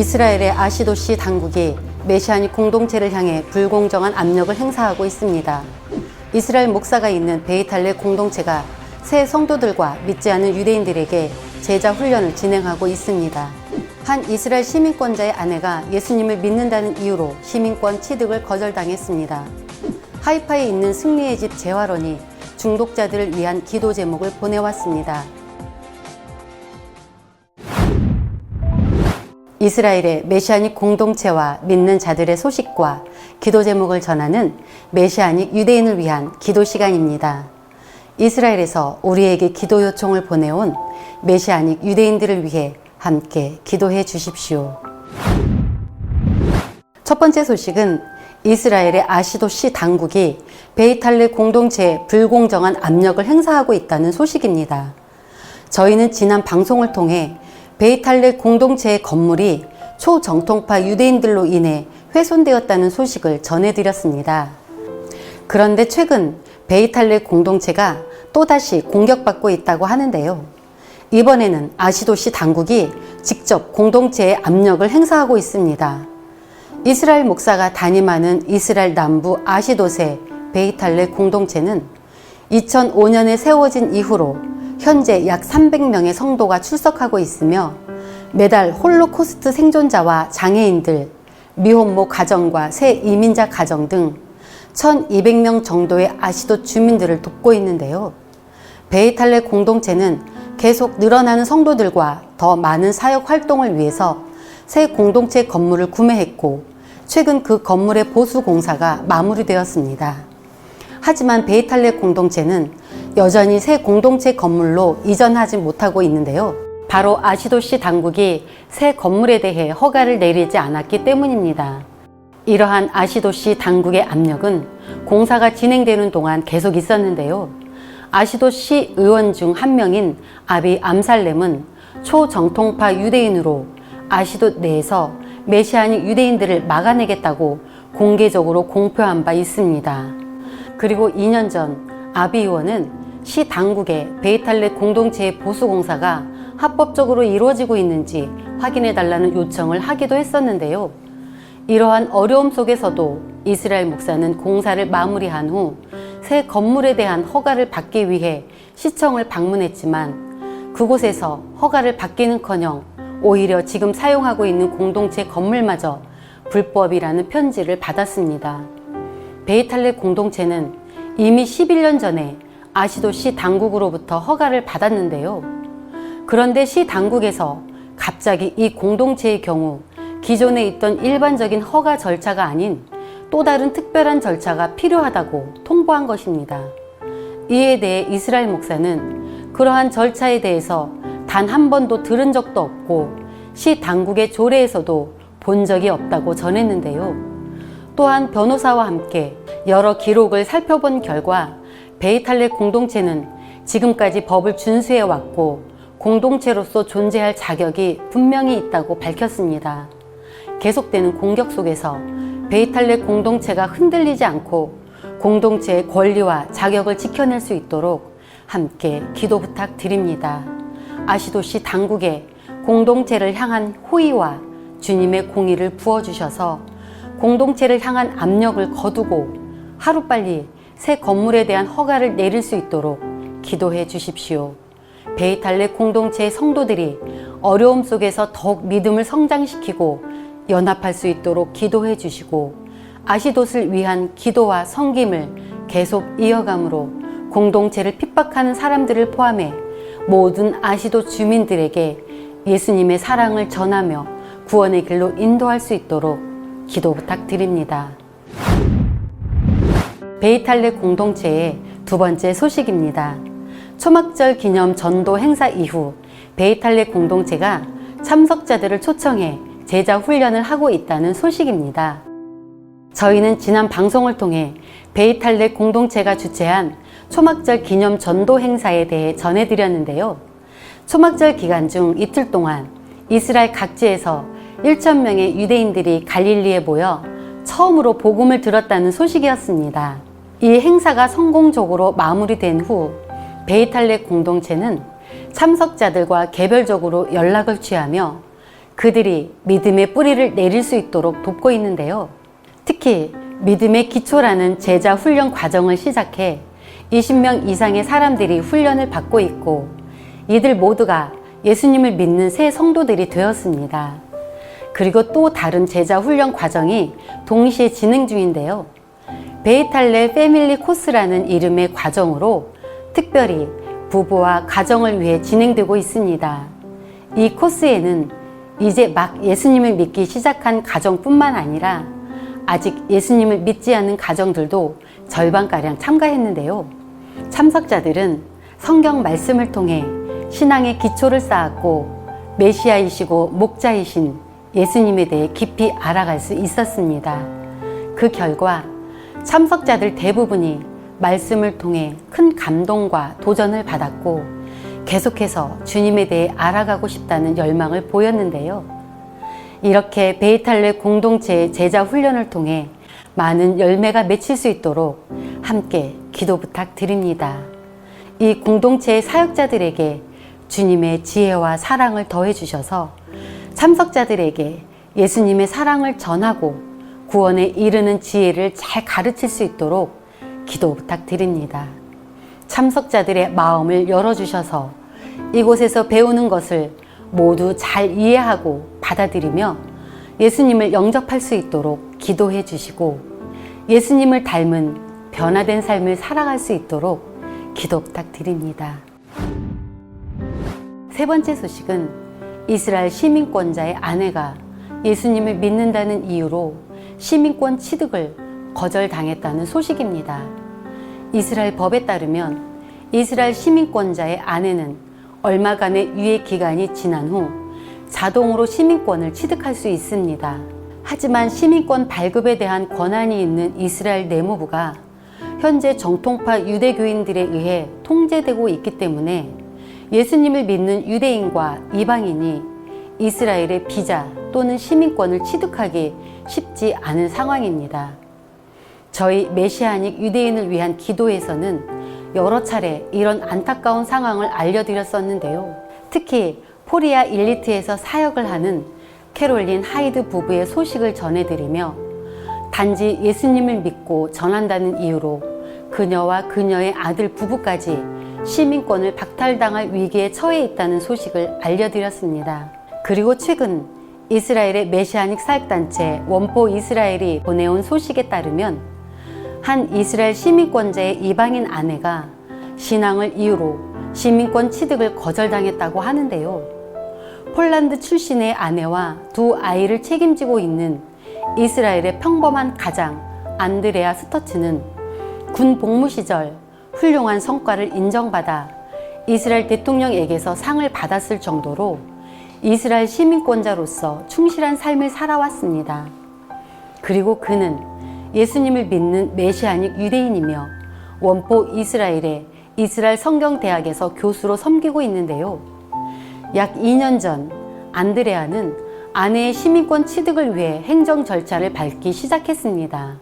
이스라엘의 아시도시 당국이 메시아닉 공동체를 향해 불공정한 압력을 행사하고 있습니다. 이스라엘 목사가 있는 베이탈레 공동체가 새 성도들과 믿지 않은 유대인들에게 제자 훈련을 진행하고 있습니다. 한 이스라엘 시민권자의 아내가 예수님을 믿는다는 이유로 시민권 취득을 거절당했습니다. 하이파에 있는 승리의 집 재활원이 중독자들을 위한 기도 제목을 보내왔습니다. 이스라엘의 메시아닉 공동체와 믿는 자들의 소식과 기도 제목을 전하는 메시아닉 유대인을 위한 기도 시간입니다. 이스라엘에서 우리에게 기도 요청을 보내온 메시아닉 유대인들을 위해 함께 기도해 주십시오. 첫 번째 소식은 이스라엘의 아시도시 당국이 베이탈레 공동체에 불공정한 압력을 행사하고 있다는 소식입니다. 저희는 지난 방송을 통해 베이탈레 공동체의 건물이 초정통파 유대인들로 인해 훼손되었다는 소식을 전해드렸습니다. 그런데 최근 베이탈레 공동체가 또다시 공격받고 있다고 하는데요. 이번에는 아시도시 당국이 직접 공동체에 압력을 행사하고 있습니다. 이스라엘 목사가 담임하는 이스라엘 남부 아시도세 베이탈레 공동체는 2005년에 세워진 이후로 현재 약 300명의 성도가 출석하고 있으며 매달 홀로코스트 생존자와 장애인들, 미혼모 가정과 새 이민자 가정 등 1200명 정도의 아시도 주민들을 돕고 있는데요. 베이탈레 공동체는 계속 늘어나는 성도들과 더 많은 사역 활동을 위해서 새 공동체 건물을 구매했고 최근 그 건물의 보수 공사가 마무리되었습니다. 하지만 베이탈레 공동체는 여전히 새 공동체 건물로 이전하지 못하고 있는데요. 바로 아시도시 당국이 새 건물에 대해 허가를 내리지 않았기 때문입니다. 이러한 아시도시 당국의 압력은 공사가 진행되는 동안 계속 있었는데요. 아시도시 의원 중 한 명인 아비 암살렘은 초정통파 유대인으로 아시도 내에서 메시아닉 유대인들을 막아내겠다고 공개적으로 공표한 바 있습니다. 그리고 2년 전 아비 의원은 시 당국에 베이탈레 공동체의 보수 공사가 합법적으로 이루어지고 있는지 확인해달라는 요청을 하기도 했었는데요. 이러한 어려움 속에서도 이스라엘 목사는 공사를 마무리한 후 새 건물에 대한 허가를 받기 위해 시청을 방문했지만 그곳에서 허가를 받기는커녕 오히려 지금 사용하고 있는 공동체 건물마저 불법이라는 편지를 받았습니다. 베이탈레 공동체는 이미 11년 전에 아시도시 당국으로부터 허가를 받았는데요. 그런데 시 당국에서 갑자기 이 공동체의 경우 기존에 있던 일반적인 허가 절차가 아닌 또 다른 특별한 절차가 필요하다고 통보한 것입니다. 이에 대해 이스라엘 목사는 그러한 절차에 대해서 단 한 번도 들은 적도 없고 시 당국의 조례에서도 본 적이 없다고 전했는데요. 또한 변호사와 함께 여러 기록을 살펴본 결과 베이탈레 공동체는 지금까지 법을 준수해 왔고 공동체로서 존재할 자격이 분명히 있다고 밝혔습니다. 계속되는 공격 속에서 베이탈레 공동체가 흔들리지 않고 공동체의 권리와 자격을 지켜낼 수 있도록 함께 기도 부탁드립니다. 아시도시 당국에 공동체를 향한 호의와 주님의 공의를 부어주셔서 공동체를 향한 압력을 거두고 하루빨리 새 건물에 대한 허가를 내릴 수 있도록 기도해 주십시오. 베이탈레 공동체의 성도들이 어려움 속에서 더욱 믿음을 성장시키고 연합할 수 있도록 기도해 주시고 아시돗을 위한 기도와 섬김을 계속 이어감으로 공동체를 핍박하는 사람들을 포함해 모든 아시도 주민들에게 예수님의 사랑을 전하며 구원의 길로 인도할 수 있도록 기도 부탁드립니다. 베이탈레 공동체의 두 번째 소식입니다. 초막절 기념 전도 행사 이후 베이탈레 공동체가 참석자들을 초청해 제자 훈련을 하고 있다는 소식입니다. 저희는 지난 방송을 통해 베이탈레 공동체가 주최한 초막절 기념 전도 행사에 대해 전해드렸는데요. 초막절 기간 중 이틀 동안 이스라엘 각지에서 1,000명의 유대인들이 갈릴리에 모여 처음으로 복음을 들었다는 소식이었습니다. 이 행사가 성공적으로 마무리된 후 베이탈레 공동체는 참석자들과 개별적으로 연락을 취하며 그들이 믿음의 뿌리를 내릴 수 있도록 돕고 있는데요. 특히 믿음의 기초라는 제자 훈련 과정을 시작해 20명 이상의 사람들이 훈련을 받고 있고 이들 모두가 예수님을 믿는 새 성도들이 되었습니다. 그리고 또 다른 제자 훈련 과정이 동시에 진행 중인데요. 베이탈레 패밀리 코스라는 이름의 과정으로 특별히 부부와 가정을 위해 진행되고 있습니다. 이 코스에는 이제 막 예수님을 믿기 시작한 가정뿐만 아니라 아직 예수님을 믿지 않는 가정들도 절반가량 참가했는데요. 참석자들은 성경 말씀을 통해 신앙의 기초를 쌓았고 메시아이시고 목자이신 예수님에 대해 깊이 알아갈 수 있었습니다. 그 결과 참석자들 대부분이 말씀을 통해 큰 감동과 도전을 받았고 계속해서 주님에 대해 알아가고 싶다는 열망을 보였는데요. 이렇게 베이탈레 공동체의 제자 훈련을 통해 많은 열매가 맺힐 수 있도록 함께 기도 부탁드립니다. 이 공동체의 사역자들에게 주님의 지혜와 사랑을 더해 주셔서 참석자들에게 예수님의 사랑을 전하고 구원에 이르는 지혜를 잘 가르칠 수 있도록 기도 부탁드립니다. 참석자들의 마음을 열어주셔서 이곳에서 배우는 것을 모두 잘 이해하고 받아들이며 예수님을 영접할 수 있도록 기도해 주시고 예수님을 닮은 변화된 삶을 살아갈 수 있도록 기도 부탁드립니다. 세 번째 소식은 이스라엘 시민권자의 아내가 예수님을 믿는다는 이유로 시민권 취득을 거절당했다는 소식입니다. 이스라엘 법에 따르면 이스라엘 시민권자의 아내는 얼마간의 유예 기간이 지난 후 자동으로 시민권을 취득할 수 있습니다. 하지만 시민권 발급에 대한 권한이 있는 이스라엘 내무부가 현재 정통파 유대교인들에 의해 통제되고 있기 때문에 예수님을 믿는 유대인과 이방인이 이스라엘의 비자 또는 시민권을 취득하기 쉽지 않은 상황입니다. 저희 메시아닉 유대인을 위한 기도에서는 여러 차례 이런 안타까운 상황을 알려드렸었는데요. 특히 포리아 일리트에서 사역을 하는 캐롤린 하이드 부부의 소식을 전해드리며 단지 예수님을 믿고 전한다는 이유로 그녀와 그녀의 아들 부부까지 시민권을 박탈당할 위기에 처해 있다는 소식을 알려드렸습니다. 그리고 최근 이스라엘의 메시아닉 사역단체 원포 이스라엘이 보내온 소식에 따르면 한 이스라엘 시민권자의 이방인 아내가 신앙을 이유로 시민권 취득을 거절당했다고 하는데요. 폴란드 출신의 아내와 두 아이를 책임지고 있는 이스라엘의 평범한 가장 안드레아 스터츠는 군 복무 시절 훌륭한 성과를 인정받아 이스라엘 대통령에게서 상을 받았을 정도로 이스라엘 시민권자로서 충실한 삶을 살아왔습니다. 그리고 그는 예수님을 믿는 메시아닉 유대인이며 원포 이스라엘의 이스라엘 성경대학에서 교수로 섬기고 있는데요. 약 2년 전 안드레아는 아내의 시민권 취득을 위해 행정 절차를 밟기 시작했습니다.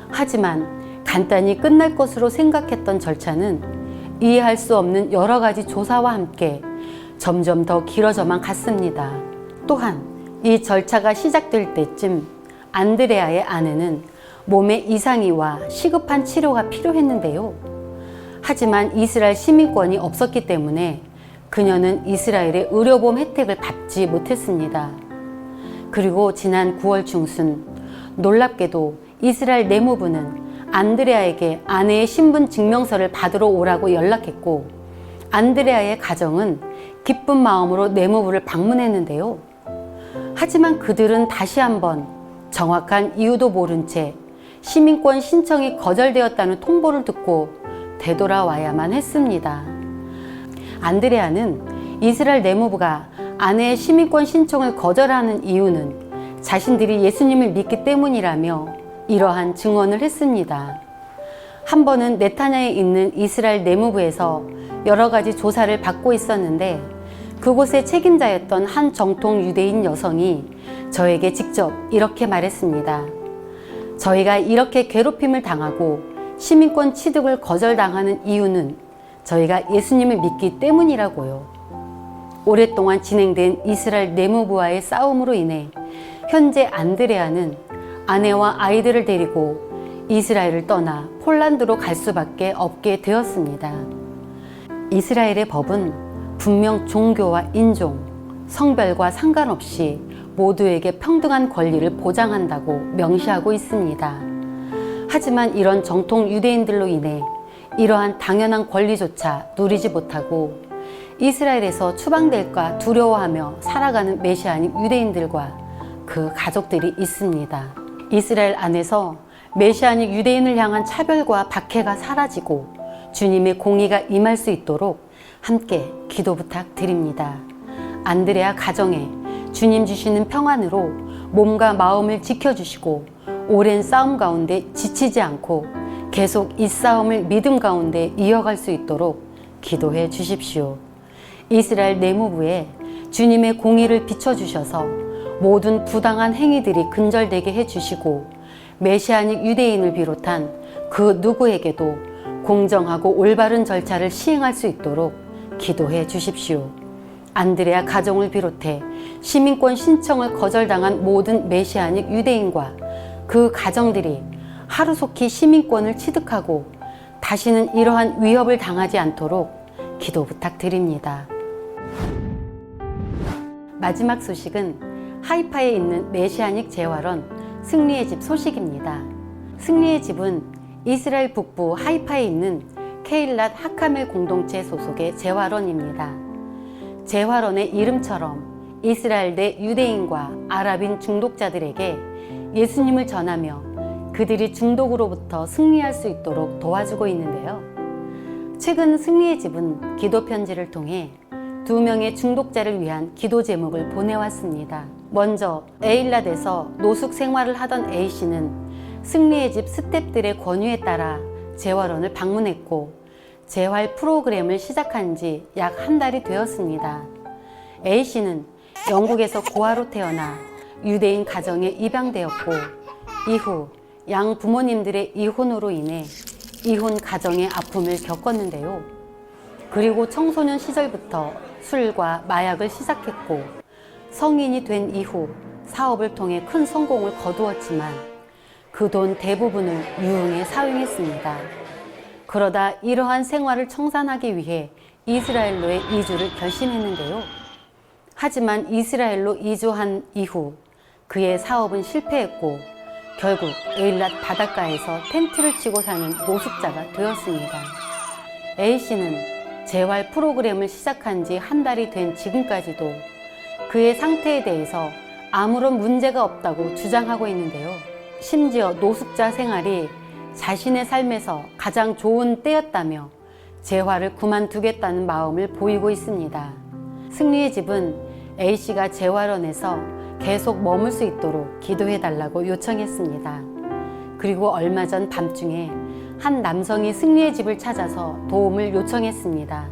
하지만 간단히 끝날 것으로 생각했던 절차는 이해할 수 없는 여러 가지 조사와 함께 점점 더 길어져만 갔습니다. 또한 이 절차가 시작될 때쯤 안드레아의 아내는 몸에 이상이 와 시급한 치료가 필요했는데요. 하지만 이스라엘 시민권이 없었기 때문에 그녀는 이스라엘의 의료보험 혜택을 받지 못했습니다. 그리고 지난 9월 중순 놀랍게도 이스라엘 내무부는 안드레아에게 아내의 신분 증명서를 받으러 오라고 연락했고 안드레아의 가정은 기쁜 마음으로 내무부를 방문했는데요. 하지만 그들은 다시 한번 정확한 이유도 모른 채 시민권 신청이 거절되었다는 통보를 듣고 되돌아와야만 했습니다. 안드레아는 이스라엘 내무부가 아내의 시민권 신청을 거절하는 이유는 자신들이 예수님을 믿기 때문이라며 이러한 증언을 했습니다. 한 번은 네타냐에 있는 이스라엘 내무부에서 여러 가지 조사를 받고 있었는데 그곳의 책임자였던 한 정통 유대인 여성이 저에게 직접 이렇게 말했습니다. 저희가 이렇게 괴롭힘을 당하고 시민권 취득을 거절당하는 이유는 저희가 예수님을 믿기 때문이라고요. 오랫동안 진행된 이스라엘 내무부와의 싸움으로 인해 현재 안드레아는 아내와 아이들을 데리고 이스라엘을 떠나 폴란드로 갈 수밖에 없게 되었습니다. 이스라엘의 법은 분명 종교와 인종, 성별과 상관없이 모두에게 평등한 권리를 보장한다고 명시하고 있습니다. 하지만 이런 정통 유대인들로 인해 이러한 당연한 권리조차 누리지 못하고 이스라엘에서 추방될까 두려워하며 살아가는 메시아닉 유대인들과 그 가족들이 있습니다. 이스라엘 안에서 메시아닉 유대인을 향한 차별과 박해가 사라지고 주님의 공의가 임할 수 있도록 함께 기도 부탁드립니다. 안드레아 가정에 주님 주시는 평안으로 몸과 마음을 지켜주시고 오랜 싸움 가운데 지치지 않고 계속 이 싸움을 믿음 가운데 이어갈 수 있도록 기도해 주십시오. 이스라엘 내무부에 주님의 공의를 비춰주셔서 모든 부당한 행위들이 근절되게 해주시고 메시아닉 유대인을 비롯한 그 누구에게도 공정하고 올바른 절차를 시행할 수 있도록 기도해 주십시오. 안드레아 가정을 비롯해 시민권 신청을 거절당한 모든 메시아닉 유대인과 그 가정들이 하루속히 시민권을 취득하고 다시는 이러한 위협을 당하지 않도록 기도 부탁드립니다. 마지막 소식은 하이파에 있는 메시아닉 재활원 승리의 집 소식입니다. 승리의 집은 이스라엘 북부 하이파에 있는 케일랏 하카멜 공동체 소속의 재활원입니다. 재활원의 이름처럼 이스라엘 내 유대인과 아랍인 중독자들에게 예수님을 전하며 그들이 중독으로부터 승리할 수 있도록 도와주고 있는데요. 최근 승리의 집은 기도 편지를 통해 2명의 중독자를 위한 기도 제목을 보내왔습니다. 먼저 에일랏에서 노숙 생활을 하던 A씨는 승리의 집 스태프들의 권유에 따라 재활원을 방문했고 재활 프로그램을 시작한 지 약 한 달이 되었습니다. A씨는 영국에서 고아로 태어나 유대인 가정에 입양되었고 이후 양 부모님들의 이혼으로 인해 이혼 가정의 아픔을 겪었는데요. 그리고 청소년 시절부터 술과 마약을 시작했고 성인이 된 이후 사업을 통해 큰 성공을 거두었지만 그 돈 대부분을 유흥에 사용했습니다. 그러다 이러한 생활을 청산하기 위해 이스라엘로의 이주를 결심했는데요. 하지만 이스라엘로 이주한 이후 그의 사업은 실패했고 결국 에일랏 바닷가에서 텐트를 치고 사는 노숙자가 되었습니다. A씨는 재활 프로그램을 시작한 지 한 달이 된 지금까지도 그의 상태에 대해서 아무런 문제가 없다고 주장하고 있는데요. 심지어 노숙자 생활이 자신의 삶에서 가장 좋은 때였다며 재활을 그만두겠다는 마음을 보이고 있습니다. 승리의 집은 A씨가 재활원에서 계속 머물 수 있도록 기도해달라고 요청했습니다. 그리고 얼마 전 밤중에 한 남성이 승리의 집을 찾아서 도움을 요청했습니다.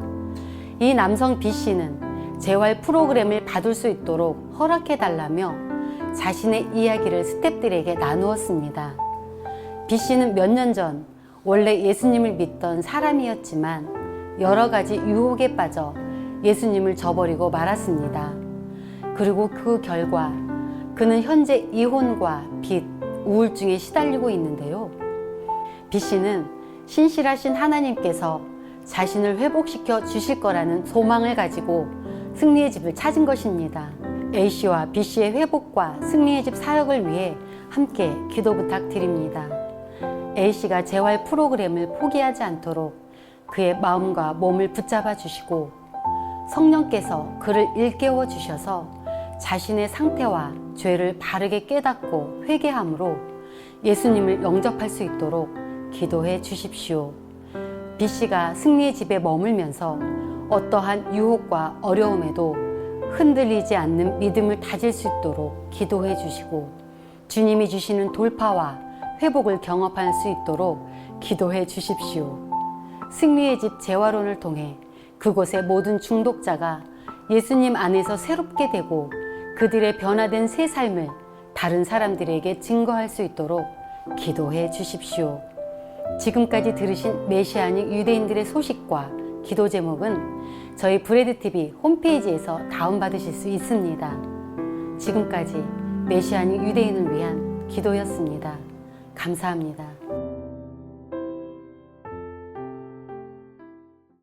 이 남성 B씨는 재활 프로그램을 받을 수 있도록 허락해달라며 자신의 이야기를 스태프들에게 나누었습니다. B씨는 몇 년 전 원래 예수님을 믿던 사람이었지만 여러 가지 유혹에 빠져 예수님을 저버리고 말았습니다. 그리고 그 결과 그는 현재 이혼과 빚, 우울증에 시달리고 있는데요. B씨는 신실하신 하나님께서 자신을 회복시켜 주실 거라는 소망을 가지고 승리의 집을 찾은 것입니다. A씨와 B씨의 회복과 승리의 집 사역을 위해 함께 기도 부탁드립니다. A씨가 재활 프로그램을 포기하지 않도록 그의 마음과 몸을 붙잡아 주시고 성령께서 그를 일깨워 주셔서 자신의 상태와 죄를 바르게 깨닫고 회개함으로 예수님을 영접할 수 있도록 기도해 주십시오. B씨가 승리의 집에 머물면서 어떠한 유혹과 어려움에도 흔들리지 않는 믿음을 다질 수 있도록 기도해 주시고 주님이 주시는 돌파와 회복을 경험할 수 있도록 기도해 주십시오. 승리의 집 재활원을 통해 그곳의 모든 중독자가 예수님 안에서 새롭게 되고 그들의 변화된 새 삶을 다른 사람들에게 증거할 수 있도록 기도해 주십시오. 지금까지 들으신 메시아닉 유대인들의 소식과 기도 제목은 저희 브레드TV 홈페이지에서 다운받으실 수 있습니다. 지금까지 메시아닉 유대인을 위한 기도였습니다. 감사합니다.